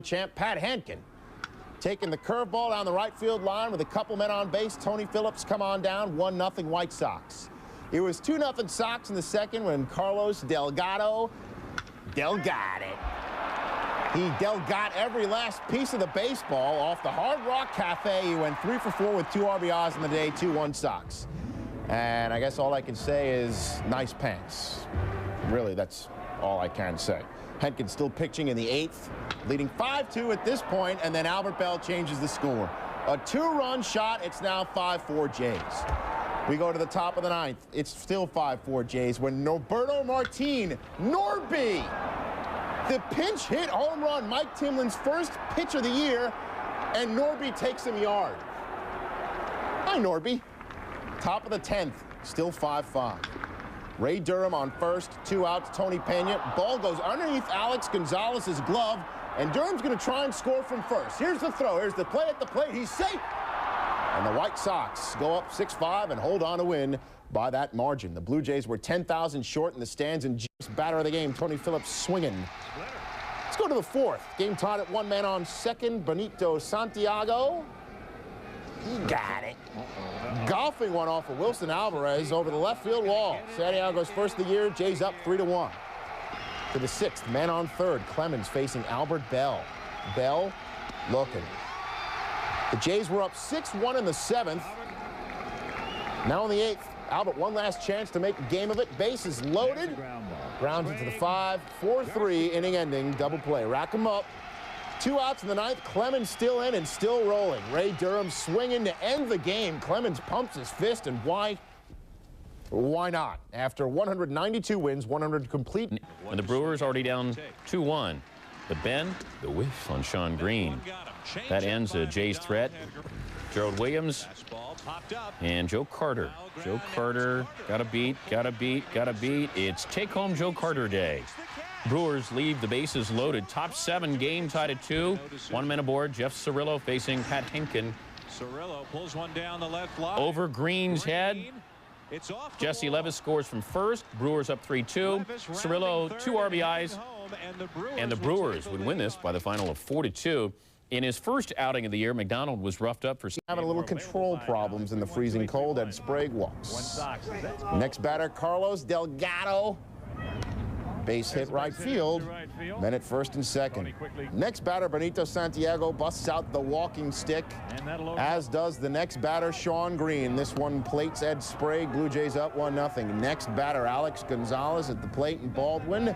champ Pat Henkin taking the curveball down the right field line with a couple men on base. Tony Phillips come on down, 1-0 White Sox. It was 2-0 Sox in the second when Carlos Delgado got it. He got every last piece of the baseball off the Hard Rock Cafe. He went 3 for 4 with 2 RBIs in the day, 2-1 Sox. And I guess all I can say is nice pants. Really, that's all I can say. Henkin still pitching in the 8th, leading 5-2 at this point, and then Albert Bell changes the score. A 2-run shot. It's now 5-4 Jays. We go to the top of the 9th. It's still 5-4 Jays when Norberto Martin, Norby, the pinch hit home run, Mike Timlin's first pitch of the year, and Norby takes him yard. Hi, Norby. Top of the 10th, still 5-5. Ray Durham on first, 2 outs, Tony Pena. Ball goes underneath Alex Gonzalez's glove, and Durham's going to try and score from first. Here's the throw. Here's the play at the plate. He's safe. And the White Sox go up 6-5 and hold on to win by that margin. The Blue Jays were 10,000 short in the stands, and just batter of the game, Tony Phillips swinging. Let's go to the 4th. Game tied at 1 man on second. Benito Santiago. He got it. Golfing one off of Wilson Alvarez over the left field wall. Santiago's first of the year. Jays up 3-1. To the 6th, man on third. Clemens facing Albert Bell. Bell looking. The Jays were up 6-1 in the 7th. Now in the 8th, Albert one last chance to make a game of it. Bases loaded. Grounds into the 5, 4-3 inning ending double play. Rack 'em up. 2 outs in the 9th. Clemens still in and still rolling. Ray Durham swinging to end the game. Clemens pumps his fist, and why not? After 192 wins, 100 complete. And the Brewers already down 2-1. But Ben, the whiff on Shawn Green. That ends a Jays threat. Gerald Williams and Joe Carter. Joe Carter got a beat. It's take-home Joe Carter day. Brewers leave the bases loaded. Top 7 game tied at 2. 1 man aboard. Jeff Cirillo facing Pat Henkin. Cirillo pulls one down the left line. Over Green's head. Jesse Levis scores from first. Brewers up 3-2. Cirillo 2 RBIs. And the Brewers would win this by the final of 4-2. In his first outing of the year, McDonald was roughed up for having a little control problems in the freezing cold. Ed Sprague walks. Next batter, Carlos Delgado. Base hit right field. Men at first and second. Next batter, Benito Santiago, busts out the walking stick, as does the next batter, Shawn Green. This one plates Ed Sprague. Blue Jays up 1-0. Next batter, Alex Gonzalez at the plate, and Baldwin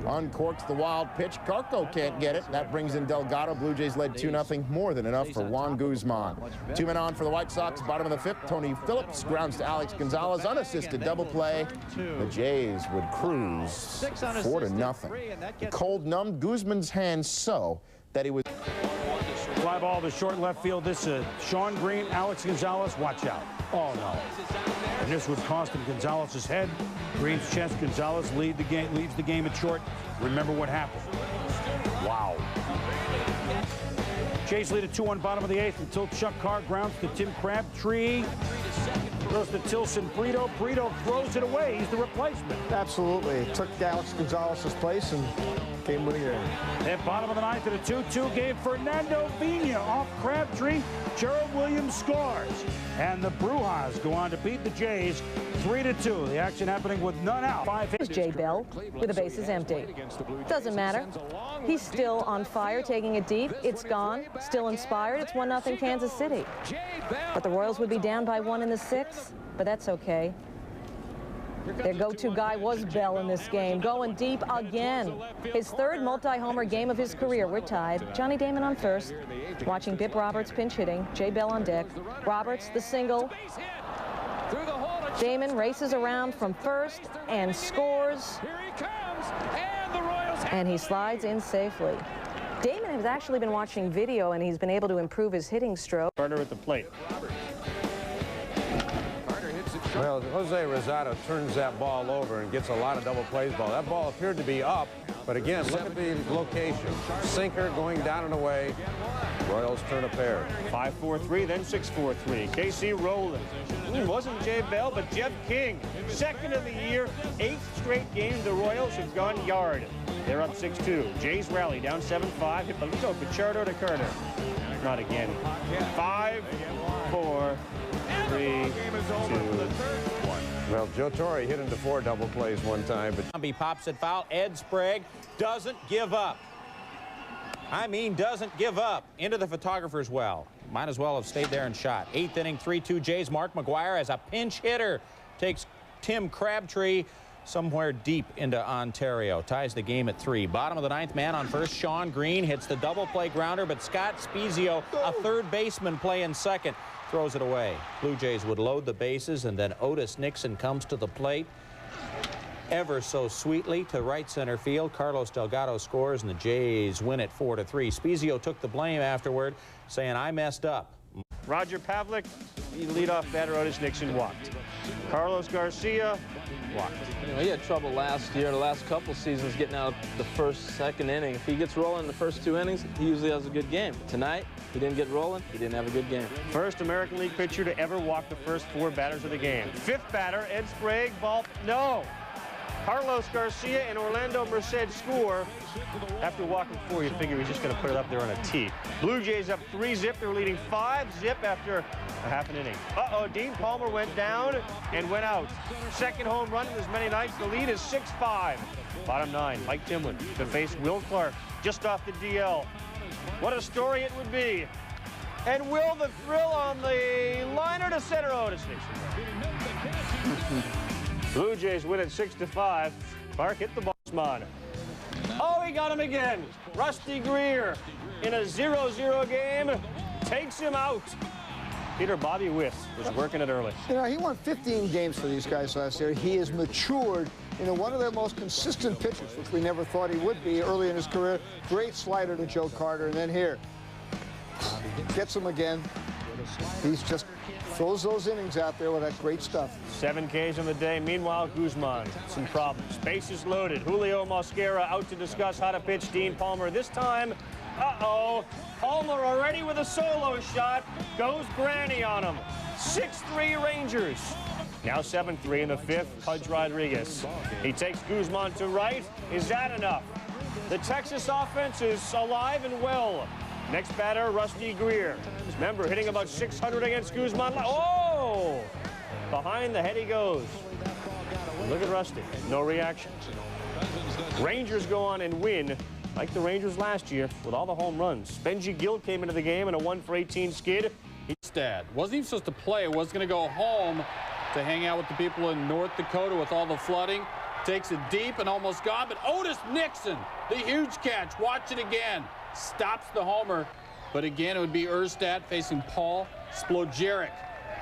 uncorks the wild pitch. Garco can't get it. That brings in Delgado. Blue Jays led 2-0. More than enough for Juan Guzman. 2 men on for the White Sox. Bottom of the 5th, Tony Phillips grounds to Alex Gonzalez. Unassisted double play. The Jays would cruise 4-0. Cold numbed Guzman's hands so that he was. Fly ball to short left field. This is Shawn Green, Alex Gonzalez. Watch out. Oh, no. And this would cost him Gonzalez's head. Green's chest. Gonzalez leads the game at short. Remember what happened. Wow. Jays lead at 2-1 bottom of the 8th until Chuck Carr grounds to Tim Crabtree. Goes to Tilson Brito. Brito throws it away. He's the replacement. Absolutely. Took Alex Gonzalez's place and came winning it. At bottom of the 9th in a 2-2 game, Fernando Vina off Crabtree. Gerald Williams scores. And the Brewers go on to beat the Jays 3-2. The action happening with none out. Here's Jay Bell with the bases empty. Doesn't matter. He's still on fire, taking it deep. It's gone. Still inspired. It's 1-0 Kansas City. But the Royals would be down by 1 in the 6th, but that's okay. Their go-to guy was Bell in this game, going deep again. His 3rd multi-homer game of his career. We're tied. Johnny Damon on first. Watching Bip Roberts pinch hitting. Jay Bell on deck. Roberts, the single. Damon races around from first and scores. And he slides in safely. Damon has actually been watching video, and he's been able to improve his hitting stroke. Carter at the plate. Well, Jose Rosado turns that ball over and gets a lot of double plays ball. That ball appeared to be up, but again, look at the location. Sinker going down and away. Royals turn a pair. 5-4-3, then 6-4-3. KC rolling. It wasn't Jay Bell, but Jeff King. 2nd of the year, 8th straight game the Royals have gone yard. They're up 6-2. Jays rally down 7-5. Hippolito, Pichardo to Carter. Not again. 5, 4, 3, 2, 1. Well, Joe Torre hit into 4 double plays one time, but He pops it foul. Ed Sprague doesn't give up. I mean, doesn't give up. Into the photographer's well. Might as well have stayed there and shot. 8th inning, 3-2 Jays. Mark McGuire as a pinch hitter takes Tim Crabtree somewhere deep into Ontario. Ties the game at 3. Bottom of the 9th, man on first. Sean Green hits the double play grounder, but Scott Spezio, a third baseman, playing second, throws it away. Blue Jays would load the bases, and then Otis Nixon comes to the plate ever so sweetly to right center field. Carlos Delgado scores, and the Jays win it 4-3. Spezio took the blame afterward, saying, "I messed up." Roger Pavlik, the leadoff batter. Otis Nixon walked. Carlos Garcia walked. You know, he had trouble last year, the last couple seasons, getting out the first, second inning. If he gets rolling in the first 2 innings, he usually has a good game. Tonight, he didn't get rolling. He didn't have a good game. First American League pitcher to ever walk the first 4 batters of the game. 5th batter, Ed Sprague, ball, no. Carlos Garcia and Orlando Merced score. After walking 4, you figure he's just going to put it up there on a tee. Blue Jays up 3-zip. They're leading 5-zip after a half an inning. Uh-oh, Dean Palmer went down and went out. Second home run in as many nights. The lead is 6-5. Bottom 9, Mike Timlin to face Will Clark just off the DL. What a story it would be. And Will the thrill on the liner to center. Otis Nixon. Blue Jays win it 6-5. Clark hit the ball. Oh, he got him again. Rusty Greer in a 0-0 game takes him out. Peter Bobby Witt was working it early. You know, he won 15 games for these guys last year. He has matured into one of their most consistent pitchers, which we never thought he would be early in his career. Great slider to Joe Carter, and then here, gets him again. He's just throws those innings out there with that great stuff. 7 Ks on the day. Meanwhile, Guzman, some problems. Bases loaded. Julio Mosquera out to discuss how to pitch Dean Palmer. This time, uh-oh, Palmer already with a solo shot. Goes Granny on him. 6-3 Rangers. Now 7-3 in the 5th, Pudge Rodriguez. He takes Guzman to right. Is that enough? The Texas offense is alive and well. Next batter, Rusty Greer. Remember, hitting about 600 against Guzman. Oh! Behind the head he goes. Look at Rusty. No reaction. Rangers go on and win, like the Rangers last year, with all the home runs. Benji Gill came into the game in a 1-for-18 skid. Dad wasn't even supposed to play. Was going to go home to hang out with the people in North Dakota with all the flooding. Takes it deep and almost gone, but Otis Nixon, the huge catch. Watch it again. Stops the homer, but again it would be Erstad facing Paul Splojeric.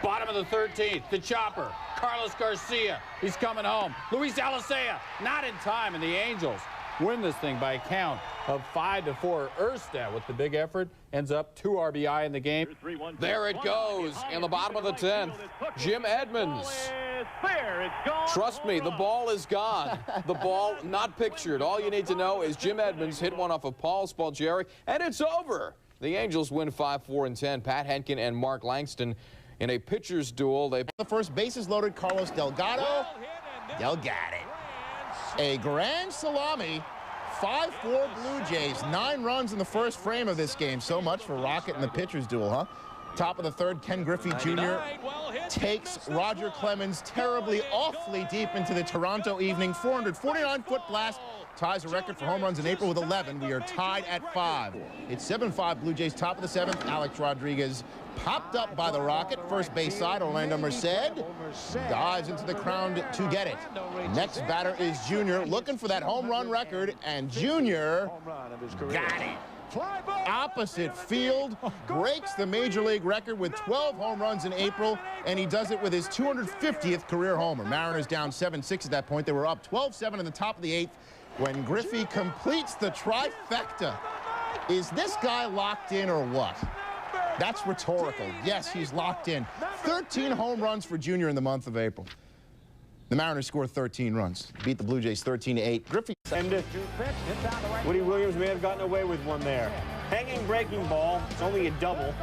Bottom of the 13th, the chopper, Carlos Garcia, he's coming home. Luis Alicea, not in time, and the Angels win this thing by a count of 5-4. Erstad with the big effort ends up 2 RBI in the game. There it goes in the bottom of the 10th. Jim Edmonds. Trust me, the ball is gone. The ball not pictured. All you need to know is Jim Edmonds hit one off of Paul Splojeric, and it's over. The Angels win 5-4-10. Pat Henkin and Mark Langston in a pitcher's duel. The first bases loaded, Carlos Delgado. Delgado. A grand salami. 5-4 Blue Jays. 9 runs in the first frame of this game. So much for Rocket and the pitcher's duel, huh? Top of the 3rd, Ken Griffey Jr. takes Roger Clemens terribly, awfully deep into the Toronto evening. 449-foot blast ties a record for home runs in April with 11. We are tied at 5. It's 7-5 Blue Jays, top of the 7th. Alex Rodriguez popped up by the Rocket. First base side, Orlando Merced dives into the crowd to get it. Next batter is Junior, looking for that home run record, and Junior got it. Opposite field, breaks the Major League record with 12 home runs in April, and he does it with his 250th career homer. Mariners down 7-6 at that point. They were up 12-7 in the top of the 8th when Griffey completes the trifecta. Is this guy locked in or what? That's rhetorical. Yes, he's locked in. 13 home runs for Junior in the month of April. The Mariners scored 13 runs. Beat the Blue Jays 13-8. Griffey. And Woody Williams may have gotten away with one there. Hanging breaking ball. It's only a double.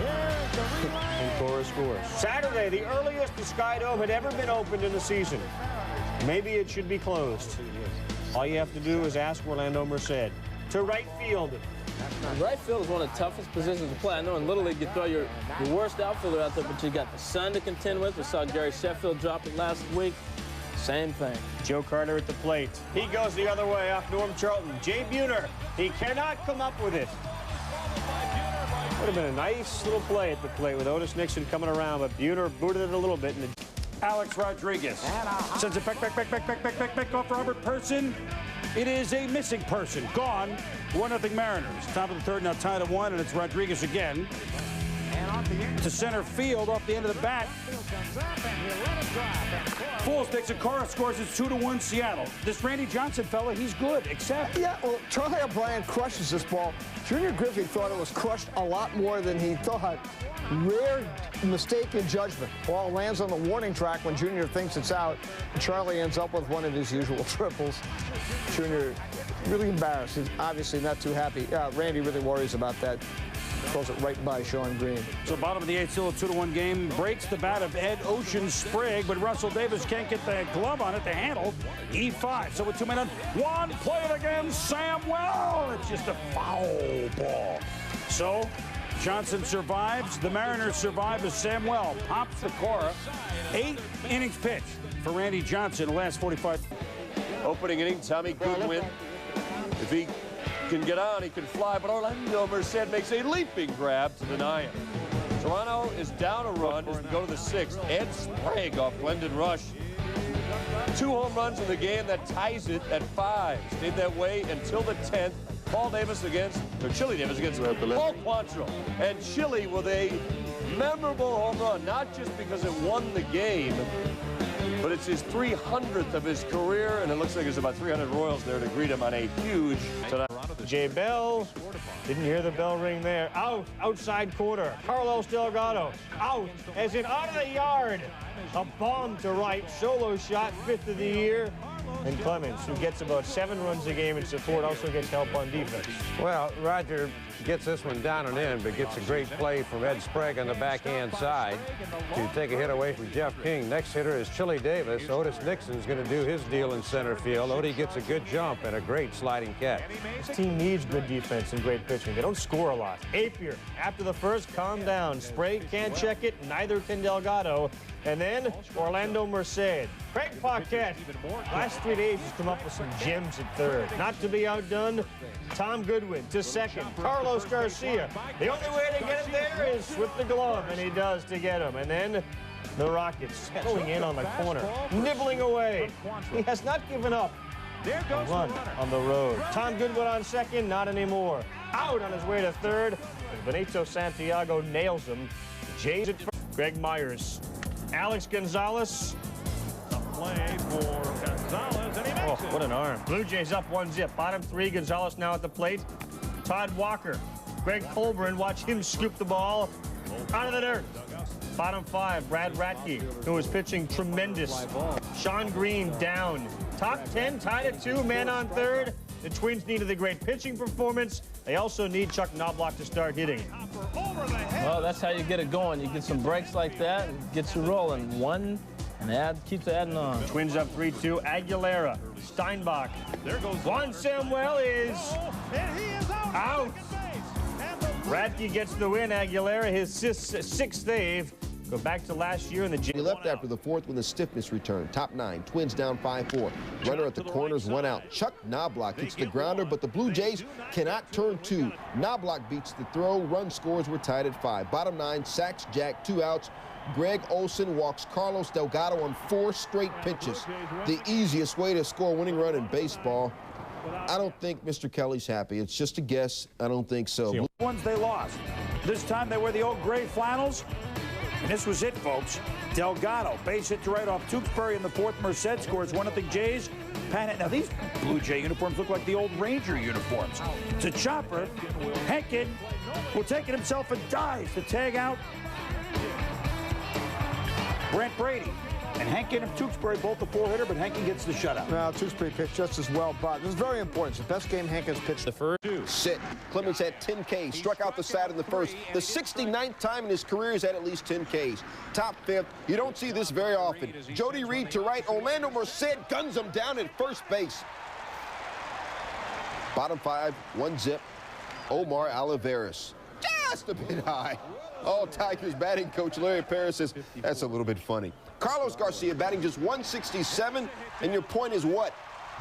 And Cora scores. Saturday, the earliest the Sky Dome had ever been opened in the season. Maybe it should be closed. All you have to do is ask Orlando Merced. To right field. Right field is one of the toughest positions to play. I know in Little League you throw your worst outfielder out there, but you got the sun to contend with. We saw Gary Sheffield drop it last week. Same thing. Joe Carter at the plate. He goes the other way off Norm Charlton. Jay Buhner, he cannot come up with it. Would have been a nice little play at the plate with Otis Nixon coming around, but Buhner booted it a little bit. And Alex Rodriguez sends it back off Robert Person. It is a missing person. Gone. 1-0 Mariners. Top of the third, now tied at 1, and it's Rodriguez again. To center field off the end of the bat. Foles takes a Cora, scores. It's 2-1 Seattle. This Randy Johnson fella, he's good, except... Yeah, well, Charlie O'Brien crushes this ball. Junior Griffey thought it was crushed a lot more than he thought. Rare mistake in judgment. Ball lands on the warning track when Junior thinks it's out. Charlie ends up with one of his usual triples. Junior really embarrassed. He's obviously not too happy. Randy really worries about that. Throws it right by Sean Green. So bottom of the 8th, still a 2-1 game. Breaks the bat of Ed Ocean Sprague, but Russell Davis can't get the glove on it, the handle. E5. So with 2 men on, one play it again, Samuel. It's just a foul ball. So Johnson survives. The Mariners survive as Samuel pops the Cora. 8 innings pitched for Randy Johnson the last 45. Opening inning, Tommy Goodwin. If he can get on, he can fly, but Orlando Merced makes a leaping grab to deny him. Toronto is down a run as we go to the 6th. Ed Sprague off Glendon Rush. 2 home runs in the game that ties it at 5. Stayed that way until the 10th. Chili Davis against Paul Quantrill. And Chili with a memorable home run, not just because it won the game, but it's his 300th of his career, and it looks like there's about 300 Royals there to greet him on a huge tonight. Jay Bell, didn't hear the bell ring there. Out, outside corner. Carlos Delgado, out, as in out of the yard. A bomb to right, solo shot, 5th of the year. And Clemens, who gets about 7 runs a game in support, also gets help on defense. Well, Roger gets this one down and in, but gets a great play from Ed Sprague on the backhand side to take a hit away from Jeff King. Next hitter is Chili Davis. Otis Nixon's going to do his deal in center field. Odie gets a good jump and a great sliding catch. This team needs good defense and great pitching. They don't score a lot. Apier, after the first, calm down. Sprague can't check it, neither can Delgado. And then Orlando Merced. Craig Paquette, last 3 days has come up with some gems at third. Not to be outdone, Tom Goodwin to second. Carlos Garcia. The only way to get it there is with the glove, and he does to get him. And then the Rockets going in on the corner, nibbling away. He has not given up. There goes a run on the road. Tom Goodwin on second, not anymore. Out on his way to third. Benito Santiago nails him. Jays at first. Greg Myers. Alex Gonzalez. A play for Gonzalez, and he makes it. What an arm. Blue Jays up 1-0. Bottom 3, Gonzalez now at the plate. Todd Walker. Greg Colburn, watch him scoop the ball out of the dirt. Bottom 5, Brad Ratke, who is pitching tremendous. Sean Green down. Top 10, tied at 2, man on third. The Twins needed a great pitching performance. They also need Chuck Knobloch to start hitting. Well, that's how you get it going. You get some breaks like that and gets you rolling. One and keeps adding on. Twins up 3-2. Aguilera, Steinbach. There goes Juan Samuel is out. Radke gets the win. Aguilera, his 6th save. Go back to last year in the He left after the 4th when the stiffness returned. Top 9, Twins down 5-4. Runner at the corners, 1 out. Chuck Knobloch hits the grounder, but the Blue Jays cannot turn 2. Knobloch beats the throw. Run scores were tied at 5. Bottom 9, sacks Jack, 2 outs. Greg Olson walks Carlos Delgado on 4 straight pitches. The easiest way to score a winning run in baseball. I don't think Mr. Kelly's happy. It's just a guess. I don't think so. The ones they lost. This time they wear the old gray flannels. And this was it, folks. Delgado, base hit to right off Tewksbury in the 4th. Merced scores 1-0 Jays. Now, these Blue Jay uniforms look like the old Ranger uniforms. To Chopper, Henkin will take it himself and dives to tag out Brent Brady. And Henkin and Tewksbury both the 4-hitter, but Henkin gets the shutout. Now, Tewksbury pitched just as well, but this is very important. It's the best game Henkin's pitched. The first. Sit. Clemens had 10 Ks, struck out the side in the 1st. The 69th time in his career he's had at least 10 Ks. Top 5th. You don't see this very often. Jody Reed to right. Orlando Merced guns him down at first base. Bottom 5, 1 zip. Omar Oliveras. Just a bit high. Oh, Tigers batting coach Larry Parrish says that's a little bit funny. Carlos Garcia batting just 167, and your point is what?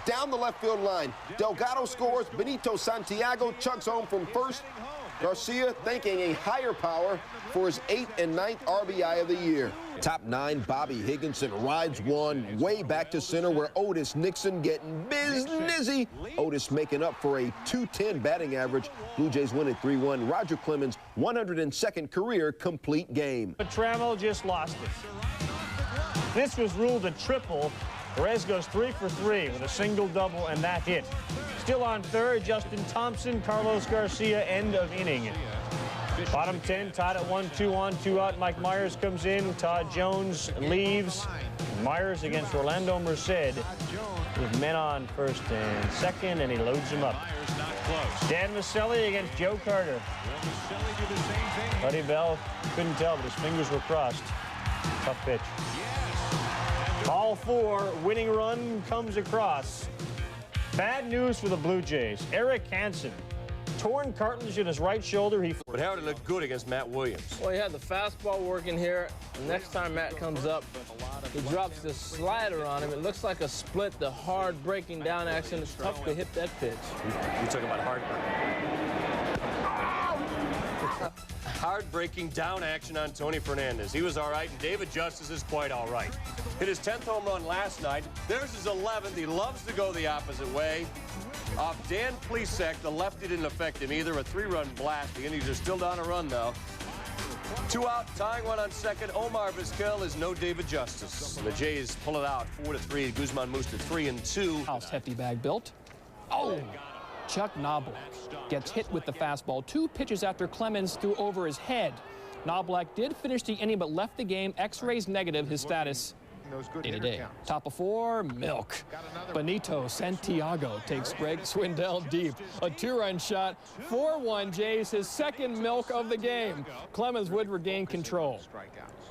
Down the left field line. Delgado scores. Benito Santiago chugs home from first. Garcia thanking a higher power for his 8th and 9th RBI of the year. Top 9, Bobby Higginson rides one way back to center where Otis Nixon getting busy. Otis making up for a .210 batting average. Blue Jays win at 3-1. Roger Clemens, 102nd career complete game. Trammell just lost it. This was ruled a triple. Perez goes 3 for 3 with a single, double, and that hit. Still on third, Justin Thompson, Carlos Garcia, end of inning. Bottom 10, tied at 1-2 on, 2 out. Mike Myers comes in. Todd Jones leaves. Myers against Orlando Merced with men on first and second, and he loads him up. Dan Maselli against Joe Carter. Buddy Bell couldn't tell, but his fingers were crossed. Tough pitch. All 4, winning run comes across. Bad news for the Blue Jays. Eric Hansen, torn cartilage in his right shoulder. But how did it look good against Matt Williams? Well, he had the fastball working here. The next time Matt comes up, he drops this slider on him. It looks like a split, the hard breaking down action. It's tough to hit that pitch. You talk about hard breaking down action on Tony Fernandez. He was all right, and David Justice is quite all right. Hit his 10th home run last night. There's his 11th. He loves to go the opposite way. Off Dan Plesac, the lefty didn't affect him either. A 3-run blast. The Indians are still down a run, though. 2 out, tying one on second. Omar Vizquel is no David Justice. And the Jays pull it out 4-3. Guzman moves to 3-2. House hefty bag built. Oh! Chuck Knobloch gets hit with the fastball 2 pitches after Clemens threw over his head. Knobloch did finish the inning but left the game. X-rays negative. His status day-to-day. Top of 4, Milk. Benito Santiago takes Greg Swindell deep. A 2-run shot. 4-1 Jays, his 2nd milk of the game. Clemens would regain control.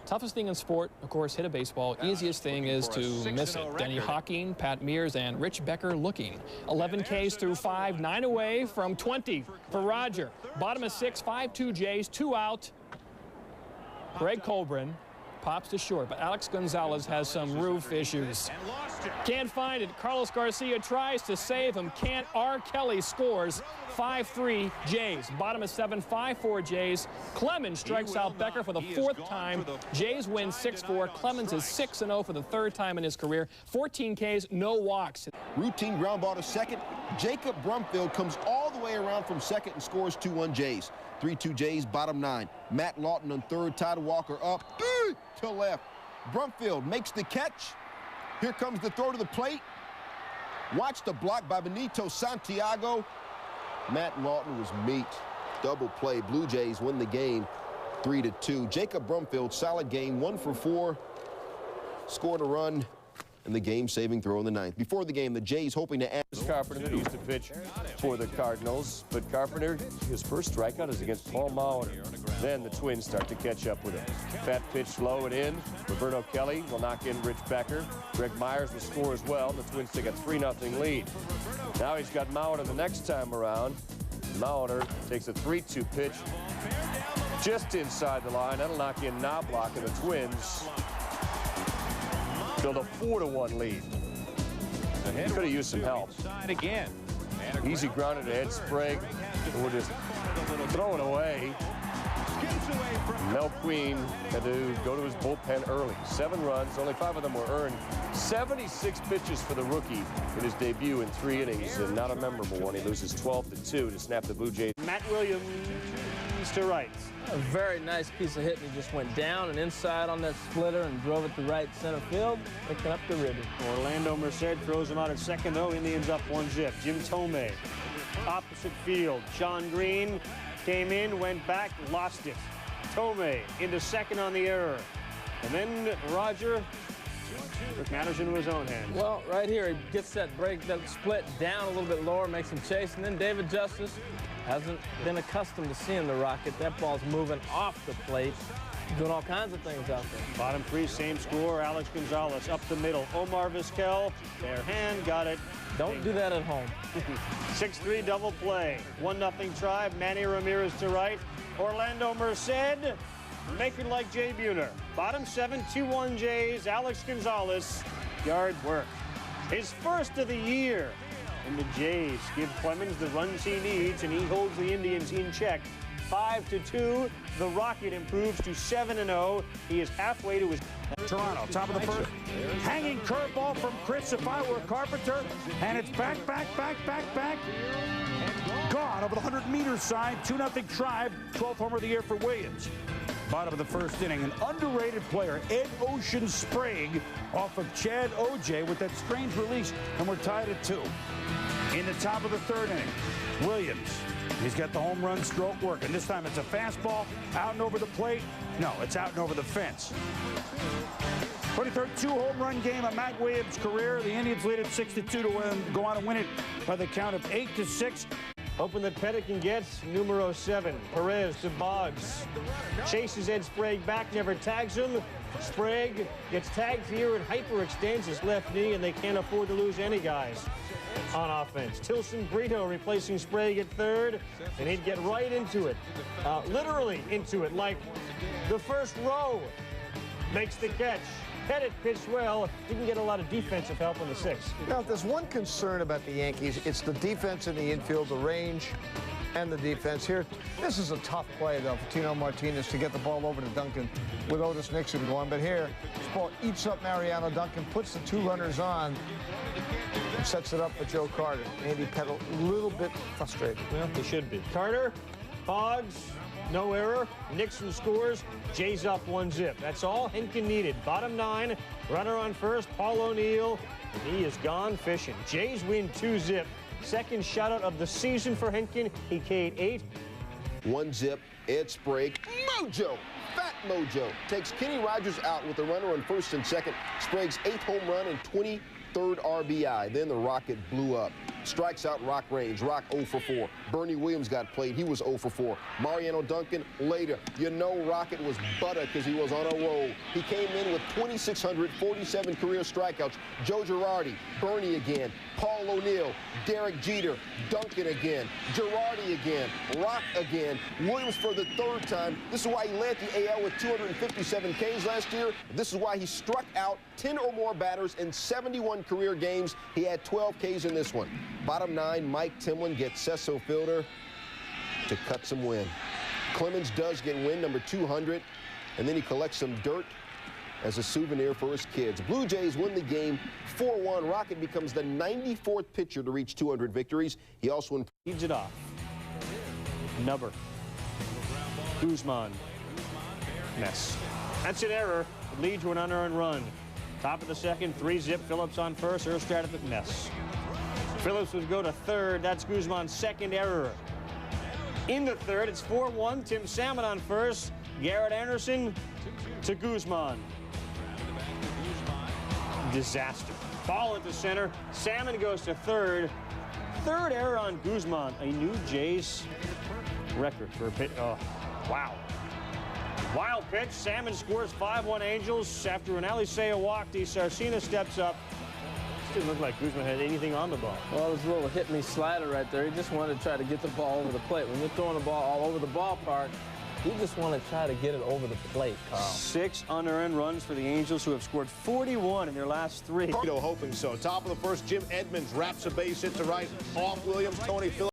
Toughest thing in sport, of course, hit a baseball. Easiest thing is to miss it. Denny Hawking, Pat Mears, and Rich Becker looking. 11 Ks through 5, 9 away from 20 for Roger. Bottom of 6, 5-2 Jays, 2 out. Greg Colbrin pops to short, but Alex Gonzalez has some roof issues. Can't find it. Carlos Garcia tries to save him. Can't. R. Kelly scores. 5-3 Jays. Bottom of 7, 5-4 Jays. Clemens strikes out Becker for the 4th time. Jays win 6-4. Clemens is 6-0 for the 3rd time in his career. 14 Ks, no walks. Routine ground ball to second. Jacob Brumfield comes all the way around from second and scores 2-1 Jays. 3-2 Jays, bottom 9. Matt Lawton on third. Todd Walker up to left. Brumfield makes the catch. Here comes the throw to the plate. Watch the block by Benito Santiago. Matt Lawton was meat. Double play. Blue Jays win the game 3-2. Jacob Brumfield, solid game, 1 for 4. Scored a run. And the game-saving throw in the 9th. Before the game, the Jays hoping to add Carpenter, that used to pitch for the Cardinals. But Carpenter, his first strikeout is against Paul Molitor. Then the Twins start to catch up with him. Fat pitch low and in. Roberto Kelly will knock in Rich Becker. Greg Myers will score as well. The Twins take a 3-0 lead. Now he's got Molitor the next time around. Molitor takes a 3-2 pitch just inside the line. That'll knock in Knobloch, and the Twins build a 4-1 lead. He could have used some help. Easy grounded to head Sprague. We're just throwing away. Mel Queen had to go to his bullpen early. 7 runs, only 5 of them were earned. 76 pitches for the rookie in his debut in 3 innings, and not a memorable one. He loses 12-2 to snap the Blue Jays. Matt Williams to right. A very nice piece of hitting. He just went down and inside on that splitter and drove it to right center field, picking up the ribbon. Orlando Merced throws him out at second, though. Indians up 1-0. Jim Thome, opposite field. Sean Green came in, went back, lost it. Thome into second on the error. And then Roger took matters into his own hands. Well, right here, he gets that break, that split down a little bit lower, makes him chase. And then David Justice hasn't been accustomed to seeing the rocket. That ball's moving off the plate, doing all kinds of things out there. Bottom 3, same score. Alex Gonzalez up the middle. Omar Vizquel, bare hand, got it. Don't do that at home. 6-3 double play. 1-0 try. Manny Ramirez to right. Orlando Merced making like Jay Buhner. Bottom 7, 2-1 Jays. Alex Gonzalez. Yard work. His first of the year. And the Jays give Clemens the runs he needs, and he holds the Indians in check. 5-2. The Rocket improves to 7-0. He is halfway to his... Toronto, top of the first. Hanging curveball from Chris if I were a Carpenter. And it's back. Gone over the 100-meter side. 2-0 Tribe. 12th homer of the year for Williams. Bottom of the first inning, an underrated player, Ed Ocean Sprague, off of Chad O.J. with that strange release, and we're tied at 2. In the top of the third inning, Williams. He's got the home run stroke working. This time it's a fastball out and over the plate. No, it's out and over the fence. 23rd two-home run game of Matt Williams' career. The Indians lead at 6-2 to go on and win it by the count of 8-6. Hoping that Pettit can get numero 7. Perez to Boggs. Chases Ed Sprague back, never tags him. Sprague gets tagged here and hyperextends his left knee, and they can't afford to lose any guys on offense. Tilson Brito replacing Sprague at third, and he'd get right into it. Literally into it, like the first row makes the catch. Pettit pitched well, didn't get a lot of defensive help on the 6th. Now, if there's one concern about the Yankees, it's the defense in the infield, the range, and the defense here. This is a tough play, though, for Tino Martinez to get the ball over to Duncan with Otis Nixon going. But here, this ball eats up Mariano. Duncan puts the 2 runners on and sets it up for Joe Carter. Andy Pettit a little bit frustrated. Well, he should be. Carter, Boggs, no error. Nixon scores. Jays up 1-0. That's all Henkin needed. Bottom 9, runner on first, Paul O'Neill. And he is gone fishing. Jays win 2-0. Second shutout of the season for Henkin. He K'd 8. 1-0. Ed Sprague. Mojo! Fat Mojo takes Kenny Rogers out with the runner on first and second. Sprague's 8th home run and 23rd RBI. Then the Rocket blew up. Strikes out Rock Range. Rock 0 for 4. Bernie Williams got played. He was 0 for 4. Mariano Duncan later. You know Rocket was butter because he was on a roll. He came in with 2,647 career strikeouts. Joe Girardi, Bernie again, Paul O'Neill, Derek Jeter, Duncan again, Girardi again, Rock again, Williams for the 3rd time. This is why he led the AL with 257 Ks last year. This is why he struck out 10 or more batters in 71 career games. He had 12 Ks in this one. Bottom 9, Mike Timlin gets Cecil Fielder to cut some wind. Clemens does get win number 200, and then he collects some dirt as a souvenir for his kids. Blue Jays win the game 4-1. Rocket becomes the 94th pitcher to reach 200 victories. He also leads it off. Nubber. Guzman. Mess. That's an error. Lead to an unearned run. Top of the second, 3-0. Phillips on first. Erstad at the Mess. Phillips would go to third. That's Guzman's 2nd error. In the 3rd, it's 4-1. Tim Salmon on first. Garrett Anderson to Guzman. Disaster. Ball at the center. Salmon goes to 3rd. 3rd error on Guzman. A new Jays record for a pitch. Oh, wow. Wild pitch. Salmon scores 5-1 Angels. After an Alicea walk, DeSarcina steps up. Didn't look like Guzman had anything on the ball. Well, it was a little hit-me slider right there. He just wanted to try to get the ball over the plate. When you're throwing the ball all over the ballpark, you just want to try to get it over the plate, Carl. 6 unearned runs for the Angels, who have scored 41 in their last 3. Hoping so. Top of the first, Jim Edmonds wraps a base hit to right off Williams. Tony Phillips.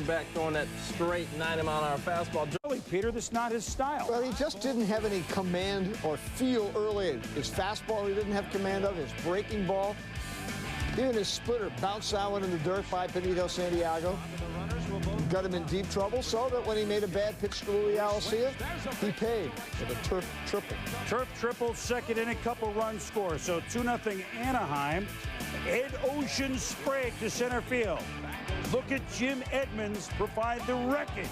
back throwing that straight 90-mile-an-hour fastball. Really, Peter, that's not his style. Well, he just didn't have any command or feel early. His fastball he didn't have command of, his breaking ball. Even his splitter bounced that one in the dirt by Benito Santiago. Got him in deep trouble, so that when he made a bad pitch to Louis Alcea, he paid with a turf triple. Turf triple, second inning, couple runs score. So 2-0 Anaheim. Ed Ocean Sprague to center field. Look at Jim Edmonds provide the wreckage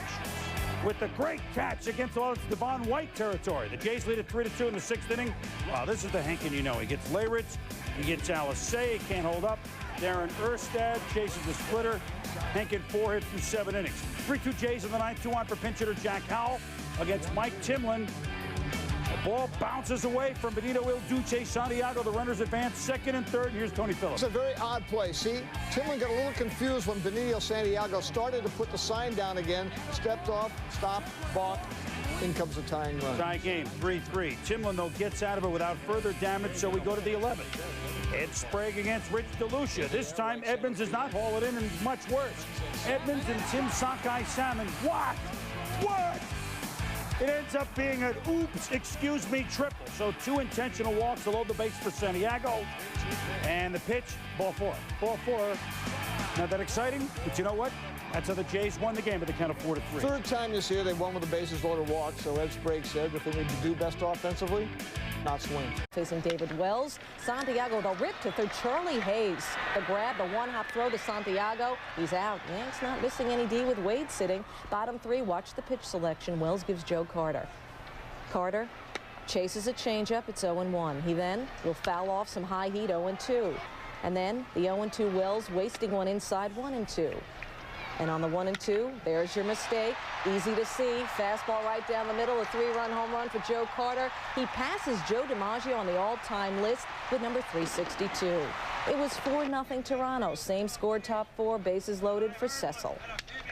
with the great catch against all its Devon White territory. The Jays lead at 3-2 in the 6th inning. Wow, this is the Henkin you know. He gets Leyritz, he gets Alcea, he can't hold up. Darren Erstad chases the splitter. Henkin 4 hits through 7 innings. 3-2 Jays in the 9th, 2-on for pinch hitter Jack Howell against Mike Timlin. The ball bounces away from Benito Il Duce Santiago. The runners advance second and third. And here's Tony Phillips. It's a very odd play. See, Timlin got a little confused when Benito Santiago started to put the sign down again. Stepped off, stopped, balked. In comes the tying run. Tie game, 3-3. Timlin, though, gets out of it without further damage, so we go to the 11th. Ed Sprague against Rich DeLucia. This time, Edmonds does not haul it in, and much worse. Edmonds and Tim Sakai Salmon. What? It ends up being an oops, excuse me, triple. So 2 intentional walks to load the base for Santiago. And the pitch, ball 4. Ball 4. Not that exciting, but you know what? That's how the Jays won the game at the count of 4-3. Third time this year they won with the bases loaded walk. So Ed Sprague said if they need to do best offensively, not swing. Facing David Wells. Santiago, the rip to third. Charlie Hayes. The grab, the one-hop throw to Santiago. He's out. Yanks not missing any D with Wade sitting. Bottom 3, watch the pitch selection. Wells gives Joe Carter. Carter chases a changeup. It's 0-1. He then will foul off some high heat, 0-2. And then the 0-2 Wells wasting one inside, 1-2. And on the 1-2, there's your mistake. Easy to see. Fastball right down the middle. A 3-run home run for Joe Carter. He passes Joe DiMaggio on the all-time list with number 362. It was 4-0 Toronto. Same score, top 4, bases loaded for Cecil.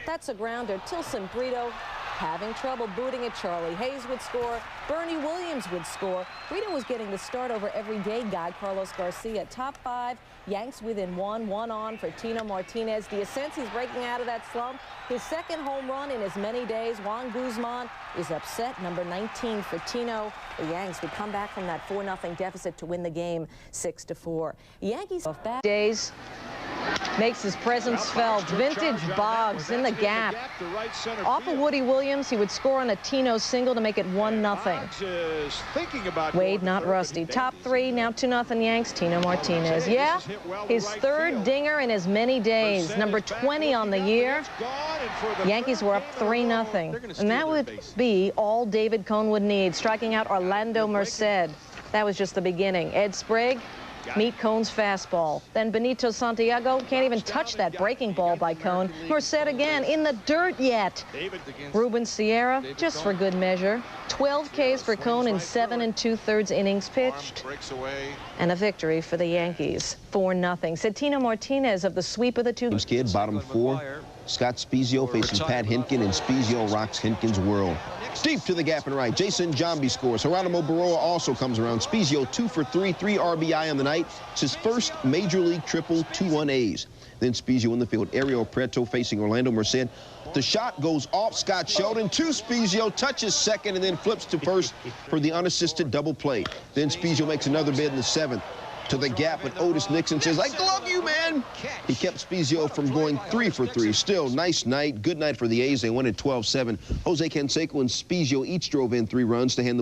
That's a grounder. Tilson Brito having trouble booting it. Charlie Hayes would score. Bernie Williams would score. Brito was getting the start over everyday guy Carlos Garcia. Top 5, Yanks within 1 on for Tino Martinez. Do you sense he's breaking out of that slump? His second home run in as many days. Juan Guzman is upset, number 19 for Tino. The Yanks would come back from that 4-0 deficit to win the game 6-4. Yankees off back days. Makes his presence felt. Vintage Boggs in the gap. Off of Woody Williams, he would score on a Tino single to make it 1-0. Wade not rusty. Top 3, now 2-0 Yanks. Tino Martinez. Yeah, his third dinger in as many days. Number 20 on the year. Yankees were up 3-0. And that would be all David Cone would need, striking out Orlando Merced. That was just the beginning. Ed Sprague, meet Cone's fastball. Then Benito Santiago can't even touch that breaking ball by Cone. Merced again in the dirt yet. Ruben Sierra, just for good measure. 12 Ks for Cone in 7 2/3 innings pitched. And a victory for the Yankees. 4-0. Said Tino Martinez of the sweep of the 2. Kid, bottom 4. Scott Spiezio facing Pat Hinkin, and Spiezio rocks Hinkin's world. Deep to the gap and right. Jason Giambi scores. Geronimo Baroa also comes around. Spiezio 2 for 3, 3 RBI on the night. It's his first major league triple, 2 A's. Then Spiezio in the field. Ariel Preto facing Orlando Merced. The shot goes off Scott Sheldon to Spiezio, touches second, and then flips to first for the unassisted double play. Then Spiezio makes another bid in the 7th. To the gap, but Otis Nixon says, "I love you, man." He kept Spiezio from going 3 for 3. Still, nice night. Good night for the A's. They won at 12-7. Jose Canseco and Spiezio each drove in 3 runs to hand the